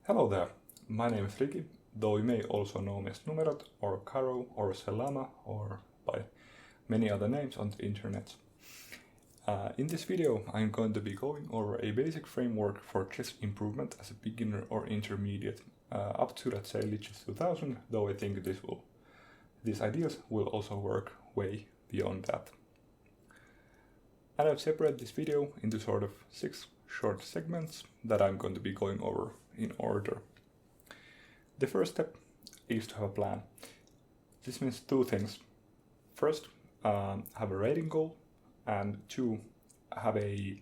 Hello there, my name is Ricky, though you may also know me as Numerot or Karo or Selama or by many other names on the internet. In this video I'm going to be going over a basic framework for chess improvement as a beginner or intermediate up to, let's say, Lichess 2000, though I think these ideas will also work way beyond that. And I've separated this video into sort of 6 short segments that I'm going to be going over in order. The first step is to have a plan. This means 2 things. First, have a rating goal, and 2, have a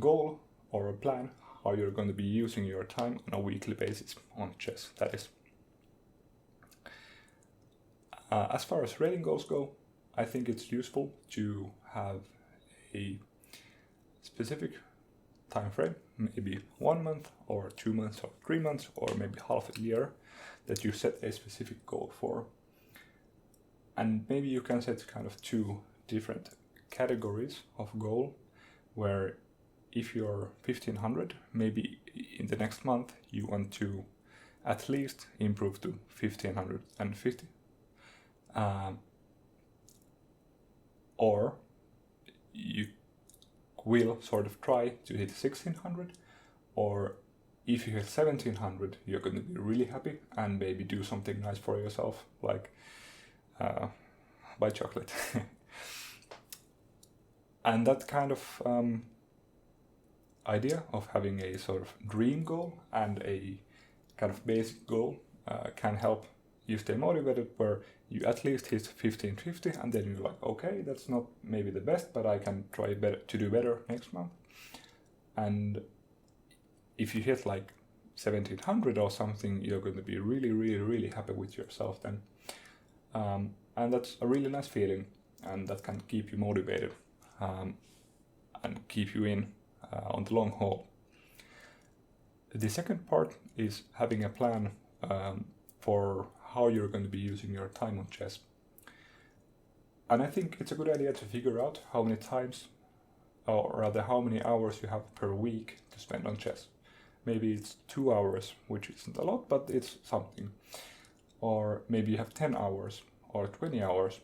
goal or a plan how you're going to be using your time on a weekly basis on chess, that is. As far as rating goals go, I think it's useful to have a specific time frame, maybe 1 month or 2 months or 3 months or maybe half a year, that you set a specific goal for. And maybe you can set kind of 2 different categories of goal, where if you're 1500, maybe in the next month you want to at least improve to 1550. Or you will sort of try to hit 1600, or if you hit 1700 you're going to be really happy and maybe do something nice for yourself, like buy chocolate. And that kind of idea of having a sort of dream goal and a kind of basic goal can help you stay motivated, where you at least hit 1550 and then you're like, okay, that's not maybe the best, but I can try to do better next month. And if you hit like 1700 or something, you're going to be really happy with yourself then. And that's a really nice feeling, and that can keep you motivated and keep you in on the long haul. The second part is having a plan for how you're going to be using your time on chess. And I think it's a good idea to figure out how many times, or rather how many hours you have per week to spend on chess. Maybe it's 2 hours, which isn't a lot, but it's something. Or maybe you have 10 hours or 20 hours.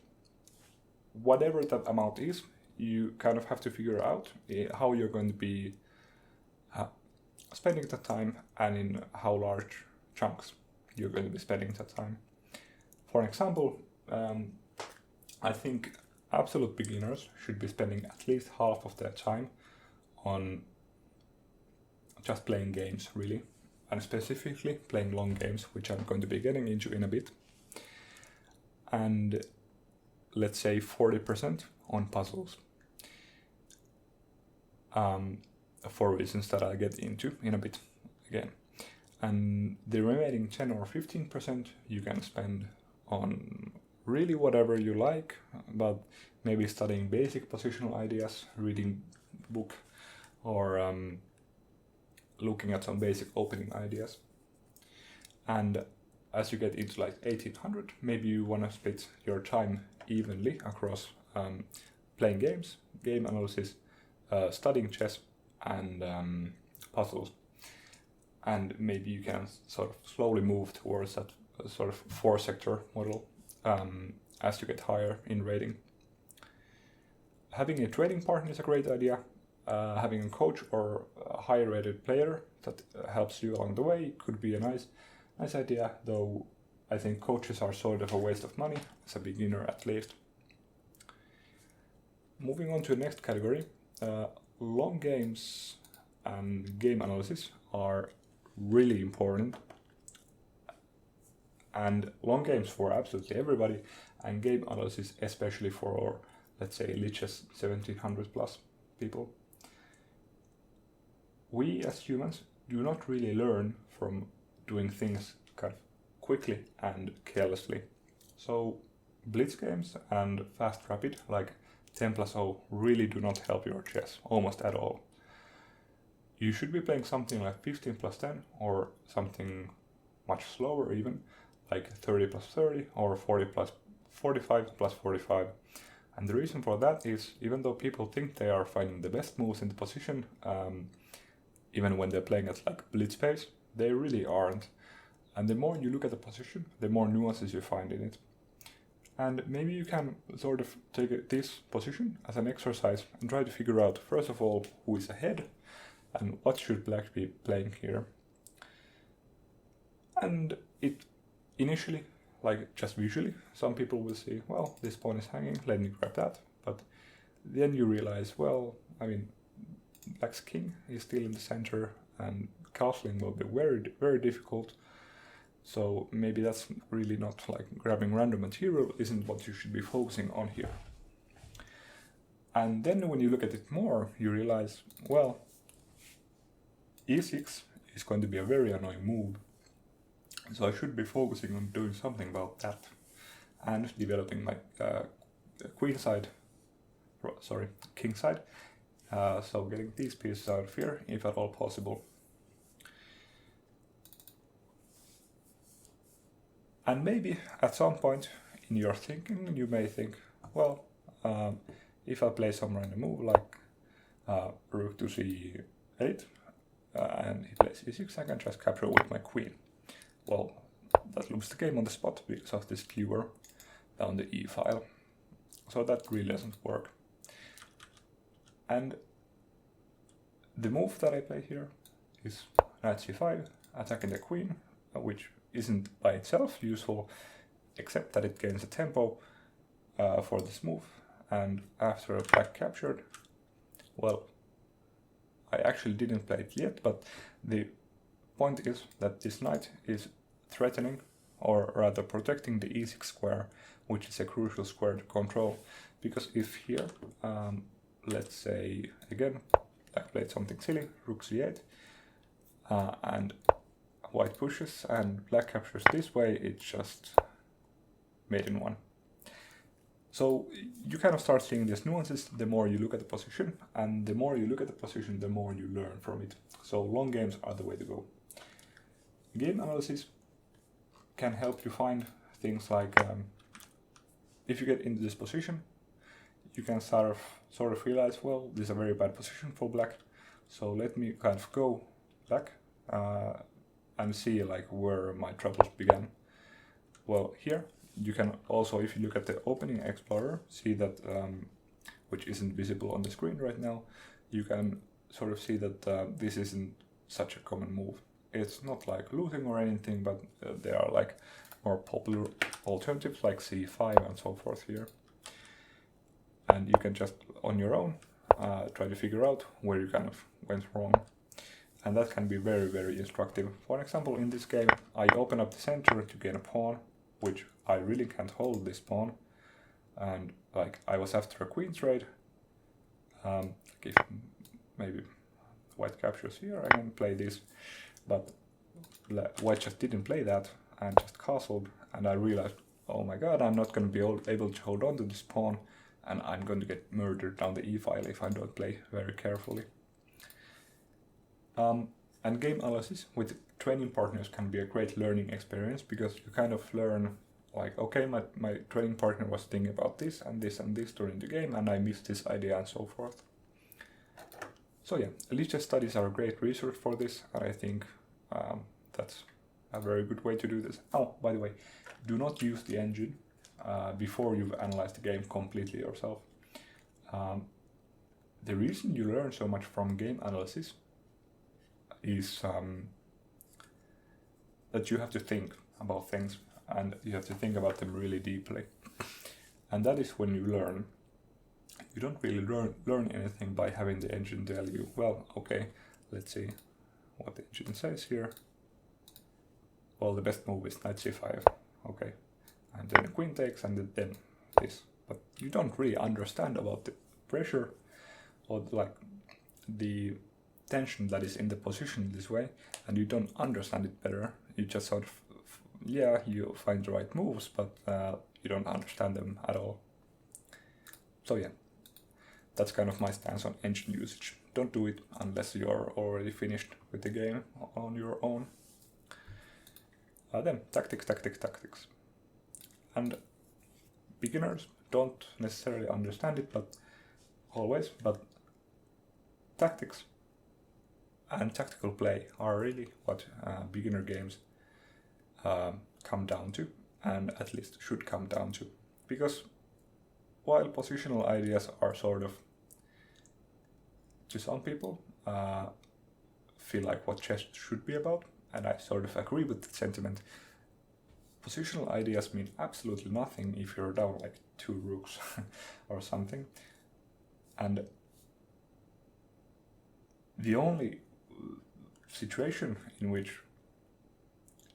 Whatever that amount is, you kind of have to figure out how you're going to be spending that time and in how large chunks you're going to be spending that time. For example, I think absolute beginners should be spending at least half of their time on just playing games, really, and specifically playing long games, which I'm going to be getting into in a bit. And let's say 40% on puzzles, for reasons that I'll get into in a bit again. And the remaining 10 or 15% you can spend on really whatever you like, but maybe studying basic positional ideas, reading book, or looking at some basic opening ideas. And as you get into like 1800, maybe you want to split your time evenly across playing games, game analysis, studying chess, and puzzles. And maybe you can sort of slowly move towards that sort of 4-sector model as you get higher in rating. Having a trading partner is a great idea. Having a coach or a higher rated player that helps you along the way could be a nice idea, though I think coaches are sort of a waste of money, as a beginner at least. Moving on to the next category, long games and game analysis are really important, and long games for absolutely everybody, and game analysis especially for, let's say, Lichess 1700 plus people. We as humans do not really learn from doing things kind of quickly and carelessly. So blitz games and fast rapid like 10+0 really do not help your chess almost at all. You should be playing something like 15+10 or something much slower even, like 30+30 or 45+45. And the reason for that is, even though people think they are finding the best moves in the position, even when they're playing at like blitz pace, They really aren't. And the more you look at the position, the more nuances you find in it. And maybe you can sort of take this position as an exercise and try to figure out, first of all, who is ahead and what should black be playing here. And it initially, like just visually, some people will see, well, this pawn is hanging, let me grab that. But then you realize, well, I mean, black's king is still in the center and castling will be very, very difficult. So maybe that's really not like grabbing random material isn't what you should be focusing on here. And then when you look at it more, you realize, well, e6 is going to be a very annoying move. So I should be focusing on doing something about that and developing my king side. So getting these pieces out of here, if at all possible. And maybe at some point in your thinking, you may think, well, if I play some random move like rook to c8, and he plays e6, I can just capture with my queen. Well, that loses the game on the spot because of this skewer down the e file. So that really doesn't work. And the move that I play here is knight c5, attacking the queen, which isn't by itself useful, except that it gains a tempo for this move. And after black captured, well, I actually didn't play it yet, but the point is that this knight is threatening, or rather protecting the e6 square, which is a crucial square to control. Because if here, let's say again, black played something silly, rook c8, and white pushes and black captures this way, it's just mate in one. So you kind of start seeing these nuances the more you look at the position, and the more you look at the position, the more you learn from it. So long games are the way to go. Game analysis can help you find things like, if you get into this position, you can sort of realize, well, this is a very bad position for black, so let me kind of go back and see like where my troubles began. Well, here you can also, if you look at the opening explorer, see that, which isn't visible on the screen right now, you can sort of see that this isn't such a common move. It's not like losing or anything, but there are like more popular alternatives like c5 and so forth here. And you can just, on your own, try to figure out where you kind of went wrong. And that can be very, very instructive. For example, in this game, I open up the center to gain a pawn, which I really can't hold this pawn. And like I was after a queen trade. If maybe white captures here, I can play this. But white just didn't play that and just castled. And I realized, oh my god, I'm not going to be able to hold on to this pawn. And I'm going to get murdered down the e-file if I don't play very carefully. And game analysis with training partners can be a great learning experience, because you kind of learn like, okay, my training partner was thinking about this and this and this during the game, and I missed this idea and so forth. So yeah, Lichess studies are a great resource for this, and I think that's a very good way to do this. Oh, by the way, do not use the engine before you've analyzed the game completely yourself. The reason you learn so much from game analysis is that you have to think about things, and you have to think about them really deeply. And that is when you learn. You don't really learn anything by having the engine tell you, well, okay, let's see what the engine says here. Well, the best move is knight c5, okay. And then the queen takes, and then this. But you don't really understand about the pressure or like the tension that is in the position this way, and you don't understand it better. You just sort of, yeah, you find the right moves, but you don't understand them at all. So yeah, that's kind of my stance on engine usage. Don't do it unless you're already finished with the game on your own. Then tactics. And beginners don't necessarily understand it, but tactics and tactical play are really what beginner games come down to, and at least should come down to. Because while positional ideas are sort of, to some people, feel like what chess should be about, and I sort of agree with the sentiment, positional ideas mean absolutely nothing if you're down like 2 rooks or something. And the only situation in which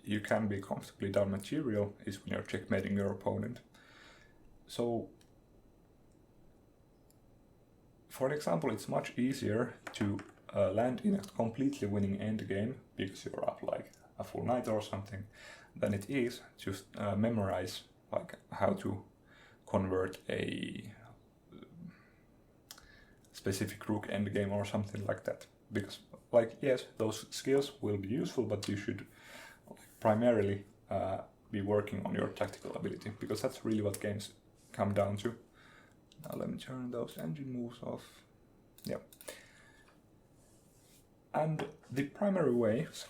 you can be comfortably down material is when you're checkmating your opponent. So, for example, it's much easier to land in a completely winning endgame because you're up like a full knight or something than it is to memorize like how to convert a specific rook endgame or something like that. Because, like, yes, those skills will be useful, but you should primarily be working on your tactical ability, because that's really what games come down to. Now let me turn those engine moves off. Yeah. And the primary ways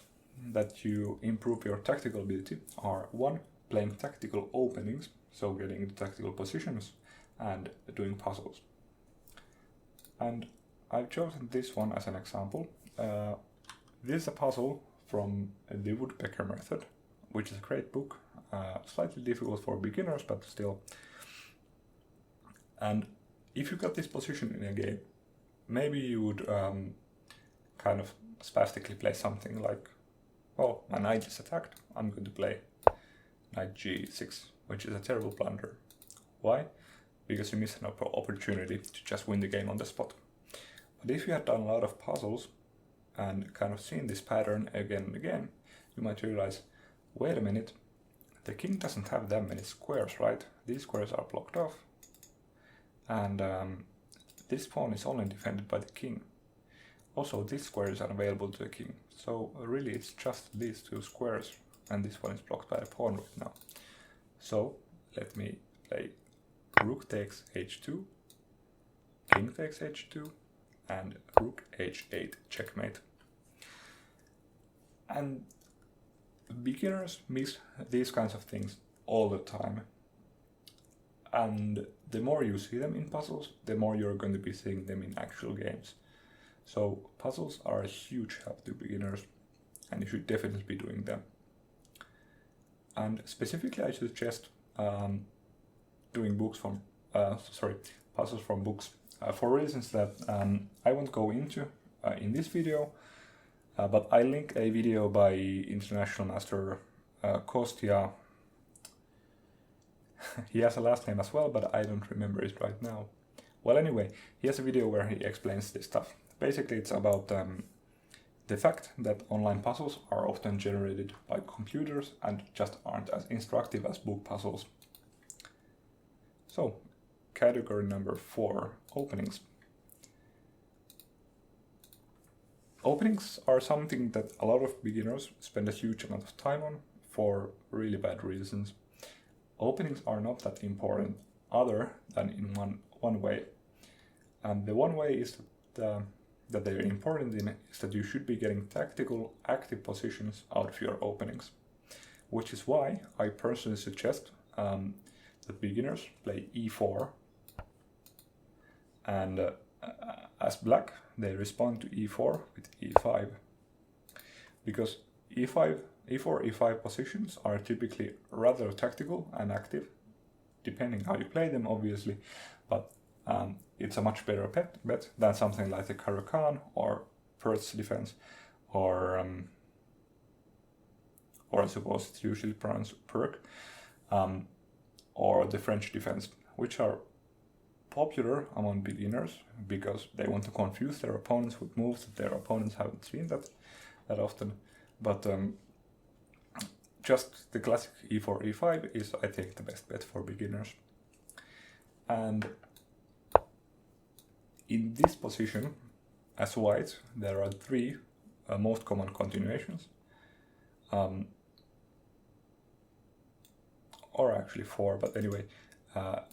that you improve your tactical ability are 1, playing tactical openings, so getting the tactical positions and doing puzzles. And I've chosen this one as an example. This is a puzzle from the Woodpecker Method, which is a great book, slightly difficult for beginners, but still. And if you got this position in a game, maybe you would kind of spastically play something like, well, my knight is attacked, I'm going to play knight g6, which is a terrible blunder. Why? Because you miss an opportunity to just win the game on the spot. But if you had done a lot of puzzles and kind of seen this pattern again and again, you might realize, wait a minute, the king doesn't have that many squares, right? These squares are blocked off, and this pawn is only defended by the king. Also, this square is unavailable to the king, so really it's just these 2 squares, and this one is blocked by the pawn right now. So let me play rook takes h2, king takes h2, and rook h8 checkmate. And beginners miss these kinds of things all the time. And the more you see them in puzzles, the more you're going to be seeing them in actual games. So puzzles are a huge help to beginners, and you should definitely be doing them. And specifically, I suggest doing puzzles from books, for reasons that I won't go into in this video, but I link a video by international master Kostya. He has a last name as well, but I don't remember it right now. Well, anyway, he has a video where he explains this stuff. Basically, it's about the fact that online puzzles are often generated by computers and just aren't as instructive as book puzzles. So, category number 4, openings. Openings are something that a lot of beginners spend a huge amount of time on for really bad reasons. Openings are not that important other than in one way. And the one way is that they're important in is that you should be getting tactical active positions out of your openings. Which is why I personally suggest that beginners play e4, and as black they respond to e4 with e5, because e4, e5 positions are typically rather tactical and active, depending how you play them obviously, but it's a much better bet than something like the Caro-Kann or Perth's defense, or I suppose it's usually pronounced Perk, or the French defense, which are popular among beginners because they want to confuse their opponents with moves that their opponents haven't seen that often. But just the classic e4, e5 is, I think, the best bet for beginners. And in this position, as white, there are 3 most common continuations. Or actually 4, but anyway,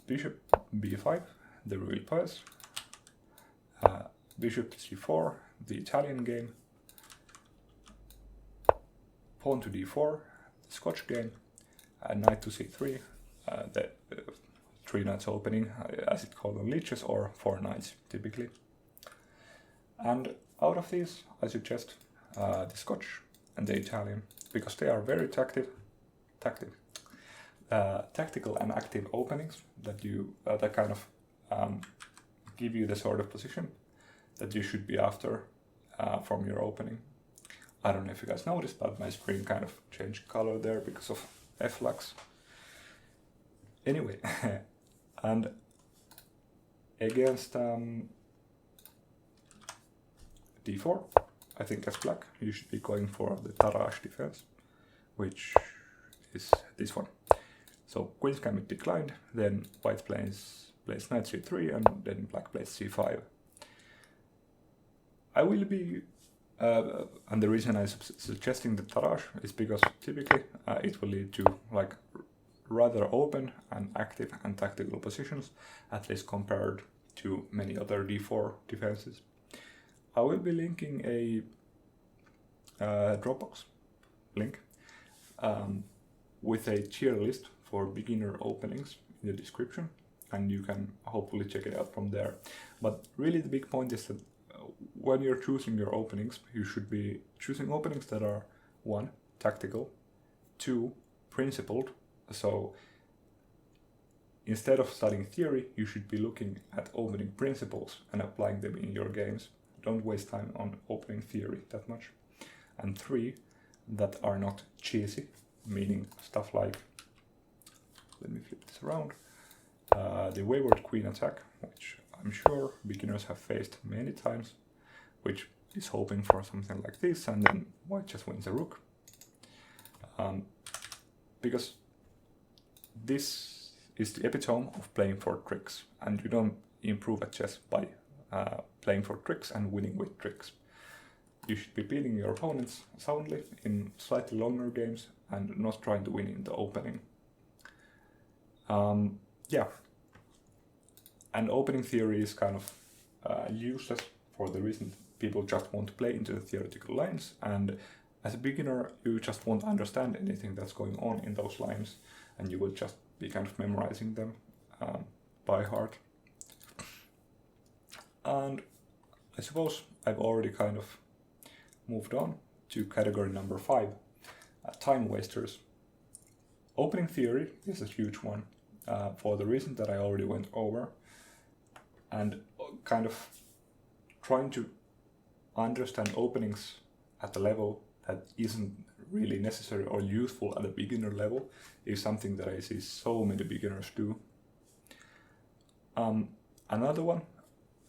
bishop b5, the real pass, bishop c4, the Italian game, pawn to d4, Scotch game, knight to c3, the 3 knights opening, as it's called on Lichess, or 4 knights typically. And out of these, I suggest the Scotch and the Italian, because they are very tactical and active openings that that kind of give you the sort of position that you should be after from your opening. I don't know if you guys noticed, but my screen kind of changed color there because of F-Lux. Anyway, and against d4, I think as black, you should be going for the Tarrasch defense, which is this one. So queen's gambit declined, then white plays knight c3, and then black plays c5. I will be, and the reason I'm suggesting the Tarrasch is because typically it will lead to like rather open and active and tactical positions, at least compared to many other d4 defenses. I will be linking a Dropbox link with a tier list for beginner openings in the description, and you can hopefully check it out from there. But really the big point is that when you're choosing your openings, you should be choosing openings that are 1, tactical, 2, principled. So instead of studying theory, you should be looking at opening principles and applying them in your games. Don't waste time on opening theory that much. And 3, that are not cheesy, meaning stuff like, let me flip this around, the wayward queen attack, which I'm sure beginners have faced many times, which is hoping for something like this, and then white just wins a rook. Because this is the epitome of playing for tricks, and you don't improve at chess by playing for tricks and winning with tricks. You should be beating your opponents soundly in slightly longer games and not trying to win in the opening. Yeah, and opening theory is kind of useless for the reason people just want to play into the theoretical lines, and as a beginner you just won't understand anything that's going on in those lines, and you will just be kind of memorizing them by heart. And I suppose I've already kind of moved on to category number 5, time wasters. Opening theory is a huge one for the reason that I already went over, and kind of trying to understand openings at a level that isn't really necessary or useful at a beginner level is something that I see so many beginners do. Another one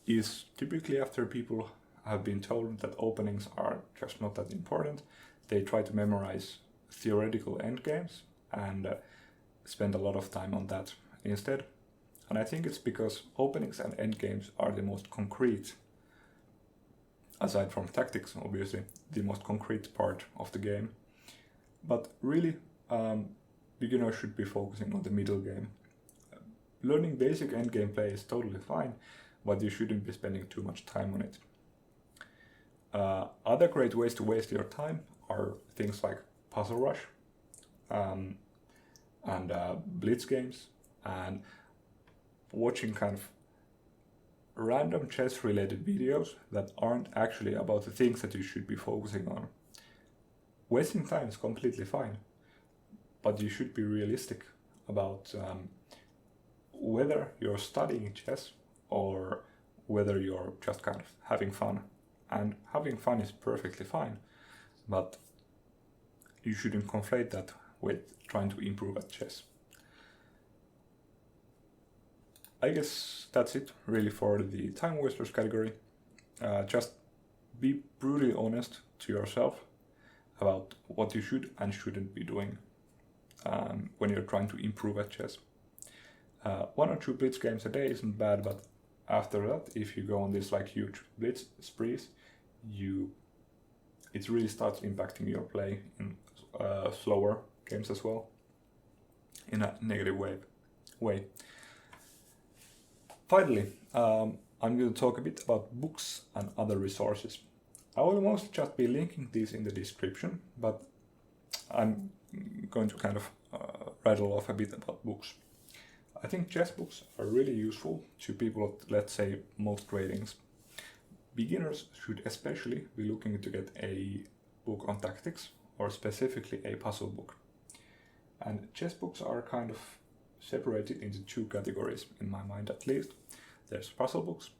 is typically after people have been told that openings are just not that important, they try to memorize theoretical endgames and spend a lot of time on that instead. And I think it's because openings and endgames are the most concrete, aside from tactics obviously, the most concrete part of the game. But really, beginners should be focusing on the middle game. Learning basic endgame play is totally fine, but you shouldn't be spending too much time on it. Other great ways to waste your time are things like Puzzle Rush and Blitz games, and watching kind of random chess related videos that aren't actually about the things that you should be focusing on. Wasting time is completely fine, but you should be realistic about whether you're studying chess or whether you're just kind of having fun. And having fun is perfectly fine, but you shouldn't conflate that with trying to improve at chess. I guess that's it really for the time wasters category. Just be brutally honest to yourself about what you should and shouldn't be doing when you're trying to improve at chess. 1 or 2 blitz games a day isn't bad, but after that, if you go on this like huge blitz sprees, it really starts impacting your play in slower games as well, in a negative way. Finally, I'm going to talk a bit about books and other resources. I will mostly just be linking these in the description, but I'm going to kind of rattle off a bit about books. I think chess books are really useful to people at, let's say, most ratings. Beginners should especially be looking to get a book on tactics, or specifically a puzzle book. And chess books are kind of separated into two categories, in my mind at least. There's puzzle books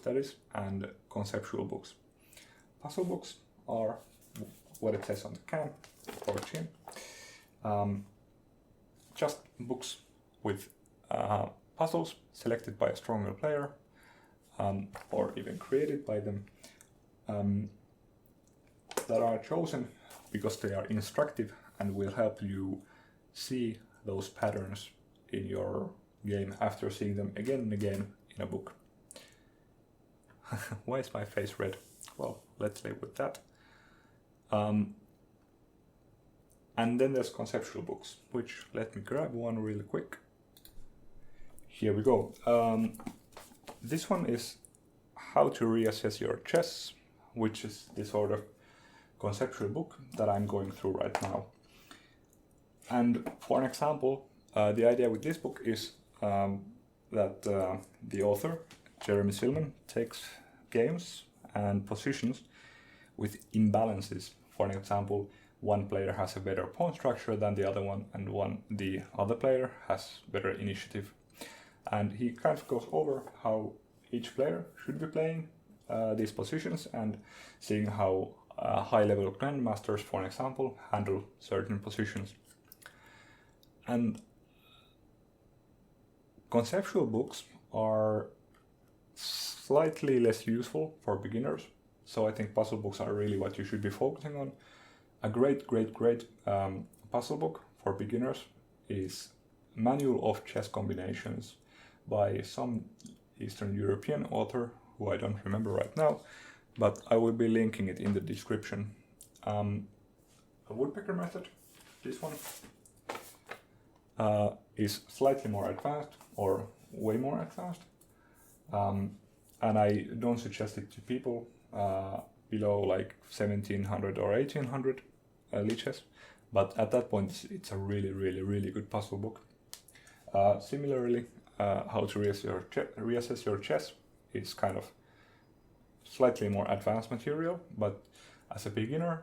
that is, and conceptual books. Puzzle books are what it says on the can or chin. Just books with puzzles selected by a stronger player, or even created by them, that are chosen because they are instructive and will help you see those patterns in your game after seeing them again and again in a book. Why is my face red? Well, let's live with that. And then there's conceptual books, which, let me grab one really quick. Here we go. This one is How to Reassess Your Chess, which is the sort of conceptual book that I'm going through right now. And for an example, the idea with this book is that the author, Jeremy Silman, takes games and positions with imbalances. For an example, one player has a better pawn structure than the other one, and the other player has better initiative. And he kind of goes over how each player should be playing these positions and seeing how high-level grandmasters, for an example, handle certain positions. And conceptual books are slightly less useful for beginners, so I think puzzle books are really what you should be focusing on. A great puzzle book for beginners is Manual of Chess Combinations by some Eastern European author who I don't remember right now, but I will be linking it in the description. A Woodpecker Method, this one, is slightly more advanced, or way more advanced, and I don't suggest it to people below like 1700 or 1800 Lichess, but at that point it's a really good puzzle book. Similarly, How to Reassess Your Chess is kind of slightly more advanced material, but as a beginner,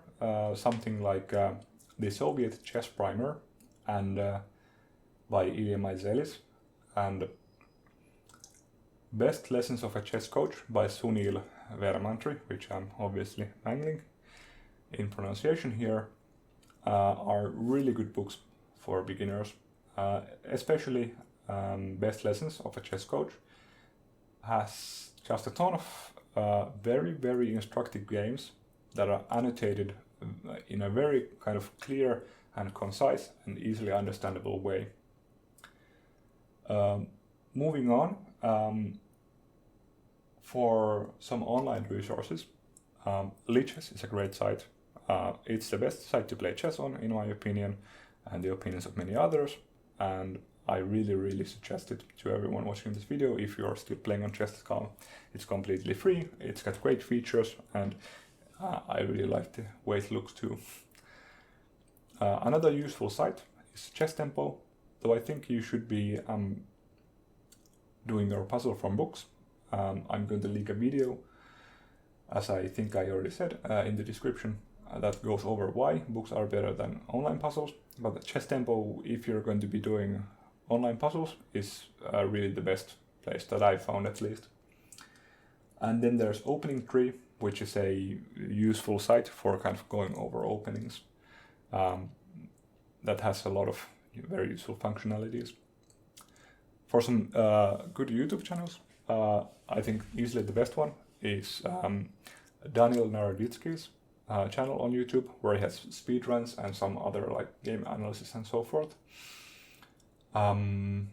something like the Soviet Chess Primer and by Ilya Maizelis, and Best Lessons of a Chess Coach by Sunil Weeramantry, which I'm obviously mangling in pronunciation here, are really good books for beginners. Especially Best Lessons of a Chess Coach has just a ton of very instructive games that are annotated in a very kind of clear and concise and easily understandable way. Moving on, for some online resources, Lichess is a great site. It's the best site to play chess on, in my opinion, and the opinions of many others, and I really suggest it to everyone watching this video if you're still playing on chess.com. It's completely free, it's got great features, and I really like the way it looks too. Another useful site is Chess Tempo, though I think you should be doing your puzzle from books. I'm going to link a video, as I think I already said, in the description, that goes over why books are better than online puzzles. But the Chess Tempo, if you're going to be doing online puzzles, is really the best place that I've found, at least. And then there's Opening Tree, which is a useful site for kind of going over openings. That has a lot of very useful functionalities. For some good YouTube channels, I think easily the best one is Daniel Naroditsky's channel on YouTube, where he has speedruns and some other like game analysis and so forth. Then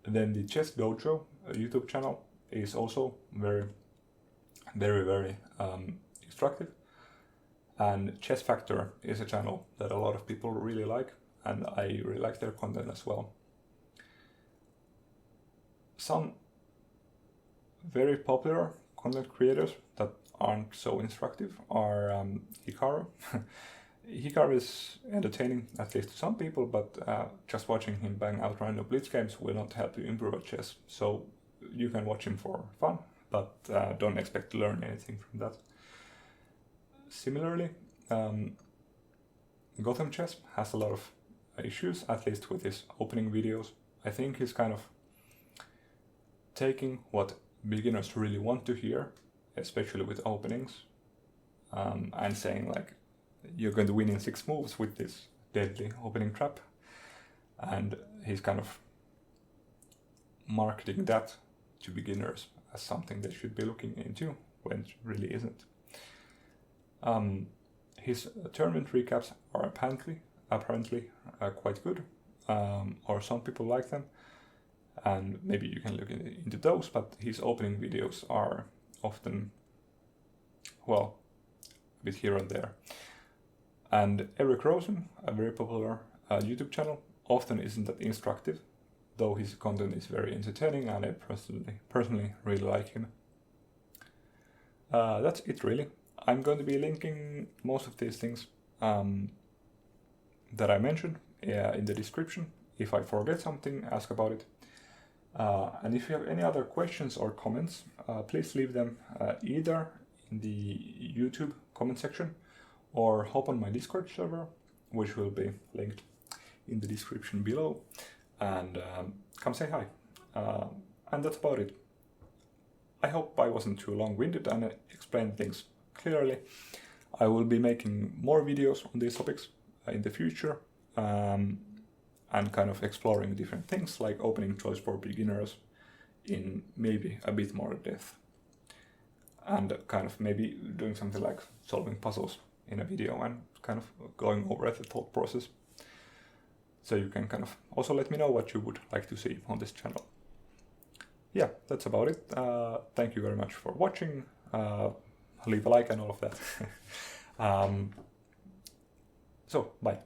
the Chess Dojo YouTube channel is also very instructive. And Chess Factor is a channel that a lot of people really like, and I really like their content as well. Some very popular content creators that aren't so instructive are Hikaru. Hikaru is entertaining, at least to some people, but just watching him bang out random blitz games will not help you improve at chess. So you can watch him for fun, but don't expect to learn anything from that. Similarly, Gotham Chess has a lot of issues, at least with his opening videos. I think he's kind of taking what beginners really want to hear, especially with openings, and saying like, you're going to win in 6 moves with this deadly opening trap. And he's kind of marketing that to beginners as something they should be looking into, when it really isn't. His tournament recaps are apparently quite good, or some people like them, and maybe you can look into those, but his opening videos are often, well, a bit here and there. And Eric Rosen, a very popular YouTube channel, often isn't that instructive, though his content is very entertaining and I personally really like him. That's it really. I'm going to be linking most of these things that I mentioned in the description. If I forget something, ask about it. And if you have any other questions or comments, please leave them either in the YouTube comment section or hop on my Discord server, which will be linked in the description below, and come say hi. And that's about it. I hope I wasn't too long-winded and explained things clearly. I will be making more videos on these topics in the future, and kind of exploring different things like opening choice for beginners in maybe a bit more depth, and kind of maybe doing something like solving puzzles in a video and kind of going over the thought process. So you can kind of also let me know what you would like to see on this channel. Yeah, that's about it. Thank you very much for watching. Leave a like and all of that. So, bye.